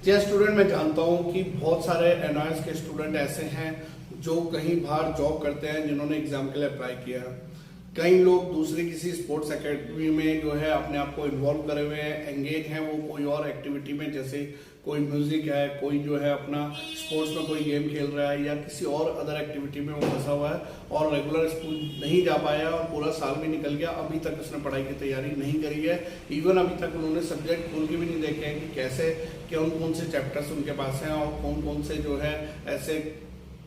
जी student, मैं जानता हूँ कि बहुत सारे एनआईएस के स्टूडेंट ऐसे हैं जो कहीं बाहर जॉब करते हैं, जिन्होंने एग्जाम के लिए अप्लाई किया है। कई लोग दूसरी किसी स्पोर्ट्स एकेडमी में जो है अपने आप को इन्वॉल्व करे हुए हैं, एंगेज हैं वो कोई और एक्टिविटी में, जैसे कोई म्यूजिक है, कोई जो है अपना स्पोर्ट्स में कोई गेम खेल रहा है या किसी और अदर एक्टिविटी में वो फंसा हुआ है और रेगुलर स्कूल नहीं जा पाया और पूरा साल भी निकल गया। अभी तक उसने पढ़ाई की तैयारी नहीं करी है। इवन अभी तक उन्होंने सब्जेक्ट खोल के भी नहीं देखे हैं कि कैसे कौन कौन से चैप्टर्स उनके पास हैं और कौन कौन से जो है ऐसे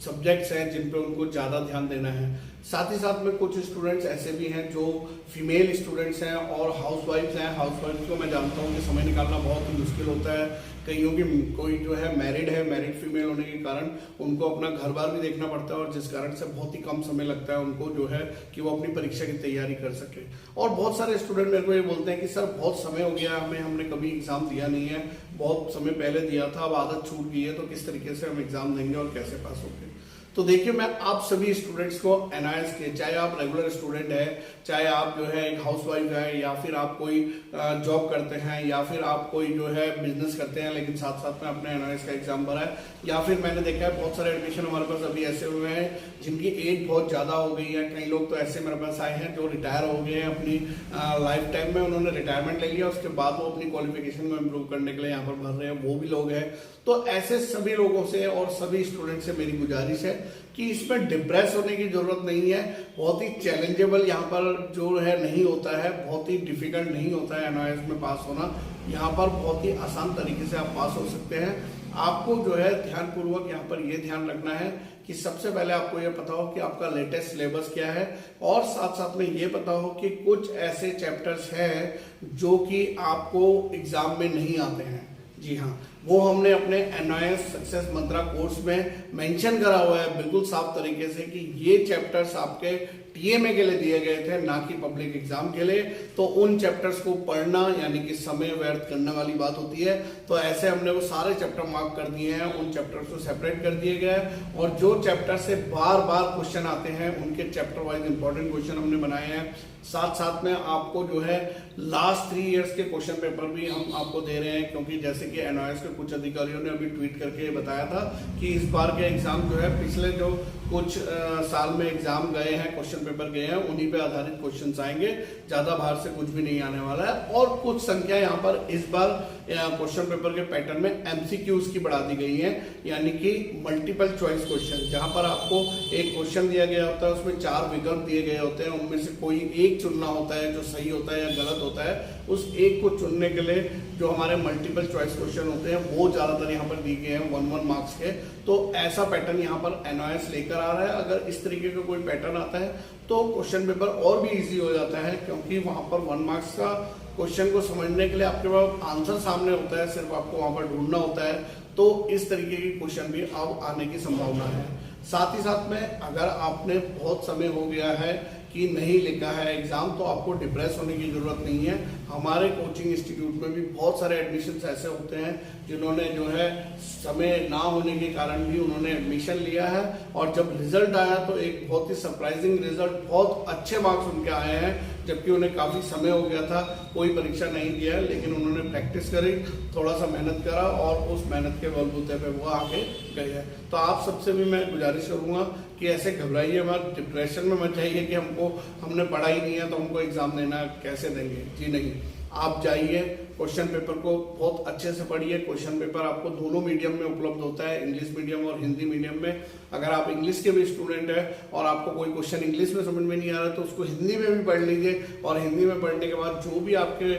सब्जेक्ट्स हैं जिन पे उनको ज़्यादा ध्यान देना है। साथ ही साथ में कुछ स्टूडेंट्स ऐसे भी हैं जो फीमेल स्टूडेंट्स हैं और हाउसवाइफ्स हैं। हाउसवाइफ्स को मैं जानता हूँ कि समय निकालना बहुत ही मुश्किल होता है। कईयों की कोई जो है मैरिड फीमेल होने के कारण उनको अपना घर बार भी देखना पड़ता है और जिस कारण से बहुत ही कम समय लगता है उनको जो है कि वो अपनी परीक्षा की तैयारी कर सके। और बहुत सारे स्टूडेंट मेरे को ये बोलते हैं कि सर बहुत समय हो गया हमें, हमने कभी एग्जाम दिया नहीं है, बहुत समय पहले दिया था, अब आदत छूट गई है, तो किस तरीके से हम एग्जाम देंगे और कैसे पास होंगे। तो देखिए, मैं आप सभी स्टूडेंट्स को एनआईएस के, चाहे आप रेगुलर स्टूडेंट है, चाहे आप जो है एक हाउसवाइफ है, या फिर आप कोई जॉब करते हैं, या फिर आप कोई जो है बिजनेस करते हैं लेकिन साथ साथ में अपने एनआईएस का एग्जाम भरा है, या फिर मैंने देखा है बहुत सारे एडमिशन हमारे पास अभी ऐसे हुए हैं जिनकी एज बहुत ज्यादा हो गई है। कई लोग तो ऐसे मेरे पास आए हैं जो रिटायर हो गए हैं, अपनी लाइफ टाइम में उन्होंने रिटायरमेंट ले लिया, उसके बाद वो अपनी क्वालिफिकेशन को इम्प्रूव करने के लिए यहाँ पर भर रहे हैं, वो भी लोग हैं। तो ऐसे सभी लोगों से और सभी स्टूडेंट से मेरी गुजारिश है कि इसमें डिप्रेस होने की जरूरत नहीं है। बहुत ही चैलेंजेबल यहाँ पर जो है नहीं होता है, बहुत ही डिफिकल्ट नहीं होता है एनआईएस में पास होना। यहाँ पर बहुत ही आसान तरीके से आप पास हो सकते हैं। आपको जो है ध्यानपूर्वक यहाँ पर ये ध्यान रखना है कि सबसे पहले आपको ये पता हो कि आपका लेटेस्ट सिलेबस क्या है, और साथ साथ में ये पता हो कि कुछ ऐसे चैप्टर्स हैं जो कि आपको एग्जाम में नहीं आते हैं। जी हाँ, वो हमने अपने एनआईएस सक्सेस मंत्रा कोर्स में मेंशन करा हुआ है बिल्कुल साफ तरीके से कि ये चैप्टर्स आपके टीएमए के लिए दिए गए थे, ना कि पब्लिक एग्जाम के लिए। तो उन चैप्टर्स को पढ़ना यानी कि समय व्यर्थ करने वाली बात होती है। तो ऐसे हमने वो सारे चैप्टर मार्क कर दिए हैं, उन चैप्टर्स को सेपरेट कर दिए गए हैं, और जो चैप्टर से बार बार क्वेश्चन आते हैं उनके चैप्टर वाइज इंपॉर्टेंट क्वेश्चन हमने बनाए हैं। साथ साथ में आपको जो है लास्ट 3 इयर्स के क्वेश्चन पेपर भी हम आपको दे रहे हैं, क्योंकि जैसे कि एनआईएस के कुछ अधिकारियों ने अभी ट्वीट करके बताया था कि इस बार के एग्जाम जो है पिछले जो कुछ साल में एग्जाम गए हैं, क्वेश्चन पेपर गए हैं, उन्हीं पे आधारित क्वेश्चंस आएंगे, ज्यादा बाहर से कुछ भी नहीं आने वाला है। और कुछ संख्या यहाँ पर इस बार क्वेश्चन पेपर के पैटर्न में एमसीक्यूज की बढ़ा दी गई है, यानी कि मल्टीपल चॉइस क्वेश्चन, जहां पर आपको एक क्वेश्चन दिया गया होता है, उसमें 4 विकल्प दिए गए होते हैं, उनमें से कोई एक चुनना होता है जो सही होता है या गलत होता है। उस एक को चुनने के लिए जो हमारे मल्टीपल चॉइस क्वेश्चन होते हैं वो ज्यादातर यहाँ पर दिए गए हैं 1-1 मार्क्स के। तो ऐसा पैटर्न यहाँ पर एनआईएस लेकर आ रहा है। अगर इस तरीके का कोई पैटर्न आता है तो क्वेश्चन पेपर और भी इजी हो जाता है, क्योंकि वहां पर 1 मार्क्स का क्वेश्चन को समझने के लिए आपके पास आंसर सामने होता है, सिर्फ आपको वहां पर ढूंढना होता है। तो इस तरीके की क्वेश्चन भी अब आने की संभावना है। साथ ही साथ में अगर आपने बहुत समय हो गया है कि नहीं लिखा है एग्जाम, तो आपको डिप्रेस होने की जरूरत नहीं है। हमारे कोचिंग इंस्टीट्यूट में भी बहुत सारे एडमिशन्स ऐसे होते हैं जिन्होंने जो है समय ना होने के कारण भी उन्होंने एडमिशन लिया है, और जब रिजल्ट आया तो एक बहुत ही सरप्राइजिंग रिजल्ट, बहुत अच्छे मार्क्स उनके आए हैं, जबकि उन्हें काफी समय हो गया था, कोई परीक्षा नहीं दिया है, लेकिन उन्होंने प्रैक्टिस करी, थोड़ा सा मेहनत करा और उस मेहनत के बलबूते पे वो आगे गए हैं। तो आप सबसे भी मैं गुजारिश करूंगा कि ऐसे घबराइए मत, डिप्रेशन में मत जाइए कि हमने पढ़ाई नहीं है तो हमको एग्जाम देना कैसे देंगे। जी नहीं, आप जाइए, क्वेश्चन पेपर को बहुत अच्छे से पढ़िए। क्वेश्चन पेपर आपको दोनों मीडियम में उपलब्ध होता है, इंग्लिश मीडियम और हिंदी मीडियम में। अगर आप इंग्लिश के भी स्टूडेंट हैं और आपको कोई क्वेश्चन इंग्लिश में समझ में नहीं आ रहा है तो उसको हिंदी में भी पढ़ लीजिए, और हिंदी में पढ़ने के बाद जो भी आपके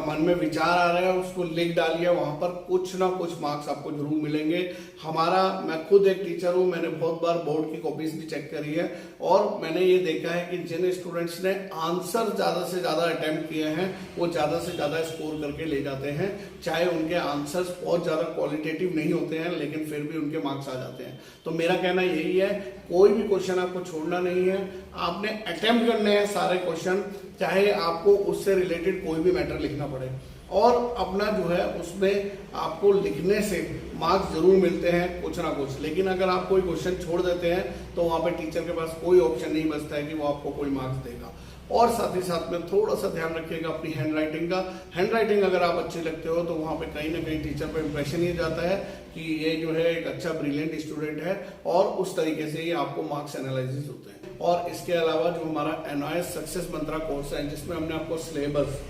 मन में विचार आ रहे हैं उसको लिख डालिए। वहां पर कुछ ना कुछ मार्क्स आपको जरूर मिलेंगे। मैं खुद एक टीचर हूँ, मैंने बहुत बार बोर्ड की कॉपीज भी चेक करी है, और मैंने ये देखा है कि जिन स्टूडेंट्स ने आंसर ज्यादा से ज्यादा अटेम्प्ट किए हैं वो ज्यादा से ज्यादा स्कोर करके ले जाते हैं। चाहे उनके आंसर्स बहुत ज्यादा क्वालिटेटिव नहीं होते हैं, लेकिन फिर भी उनके मार्क्स आ जाते हैं। तो मेरा कहना यही है, कोई भी क्वेश्चन आपको छोड़ना नहीं है, आपने अटेम्प्ट करने हैं सारे क्वेश्चन, चाहे आपको उससे रिलेटेड कोई भी मैटर लिखना पड़े, और अपना जो है उसमें आपको लिखने से मार्क्स जरूर मिलते हैं कुछ ना कुछ। लेकिन अगर आप कोई क्वेश्चन छोड़ देते हैं तो वहां पे टीचर के पास कोई ऑप्शन नहीं बचता है कि वो आपको कोई मार्क्स देगा। और साथ ही साथ में थोड़ा सा ध्यान रखिएगा अपनी हैंड राइटिंग का। हैंड राइटिंग अगर आप अच्छी लगते हो तो वहाँ पे कहीं ना कहीं टीचर को इंप्रेशन ये जाता है कि ये जो है एक अच्छा ब्रिलियंट स्टूडेंट है, और उस तरीके से ही आपको मार्क्स एनालिसिस होते हैं। और इसके अलावा जो हमारा NIS सक्सेस मंत्रा कोर्स है, जिसमें हमने आपको syllabus,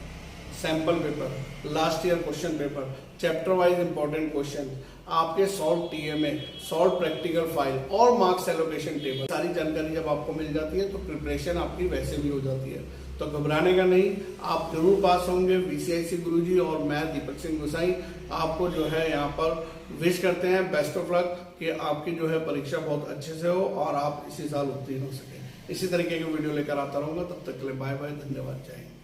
sample paper, last year question paper, chapter wise important question, आपके solve TMA, solve practical file और मार्क्स एलोकेशन टेबल, सारी जानकारी जब आपको मिल जाती है तो प्रिपरेशन आपकी वैसे भी हो जाती है। तो घबराने का नहीं, आप जरूर पास होंगे। VCIC गुरुजी और मैं दीपक सिंह गुसाई आपको जो है यहाँ पर विश करते हैं बेस्ट ऑफ लक, कि आपकी जो है परीक्षा बहुत अच्छे से हो और आप इसी साल उत्तीर्ण हो सके। इसी तरीके की वीडियो लेकर आता रहूंगा, तब तक के लिए बाय बाय, धन्यवाद, जय हिंद।